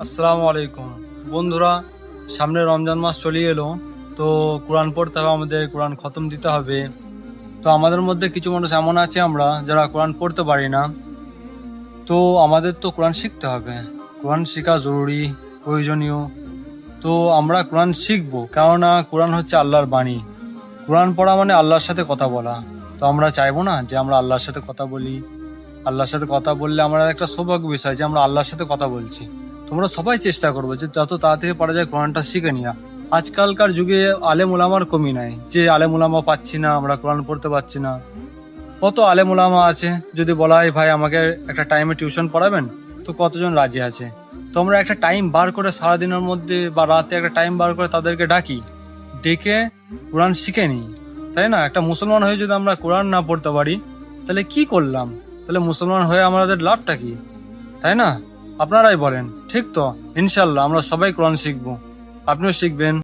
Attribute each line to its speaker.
Speaker 1: আসসালামু আলাইকুম বন্ধুরা, সামনে রমজান মাস চলে এলো। তো কোরআন পড়তে হবে, আমাদের কোরআন খতম দিতে হবে। তো আমাদের মধ্যে কিছু মানুষ এমন আছে আমরা যারা কোরআন পড়তে পারি না। তো আমাদের তো কোরআন শিখতে হবে, কোরআন শেখা জরুরি, প্রয়োজনীয়। তো আমরা কোরআন শিখবো, কেননা কোরআন হচ্ছে আল্লাহর বাণী। কোরআন পড়া মানে আল্লাহর সাথে কথা বলা। তো আমরা চাইবো না যে আমরা আল্লাহর সাথে কথা বলি। আল্লাহর সাথে কথা বললে আমরা একটা সৌভাগ্য বিষয় যে আমরা আল্লাহর সাথে কথা বলছি। তোমরা সবাই চেষ্টা করবো যে যত তাড়াতাড়ি পারা যায় কোরআনটা শিখে নিয়া। আজকালকার যুগে আলেম ওলামার কমি নাই, যে আলেম ওলামা পাচ্ছি না, আমরা কোরআন পড়তে পারছি না। কত আলেম ওলামা আছে, যদি বলা হয় ভাই আমাকে একটা টাইমে টিউশন পড়াবেন, তো কতজন রাজি আছে। তো আমরা একটা টাইম বার করে সারাদিনের মধ্যে বা রাতে একটা টাইম বার করে তাদেরকে ডাকি, ডেকে কোরআন শিখে নিই। তাই না? একটা মুসলমান হয়ে যদি আমরা কোরআন না পড়তে পারি, তাহলে কি করলাম? তাহলে মুসলমান হয়ে আমাদের লাভটা কি? তাই না? আপনারাই বলেন, ঠিক তো? ইনশাল্লাহ আমরা সবাই কোরআন শিখবো, আপনিও শিখবেন।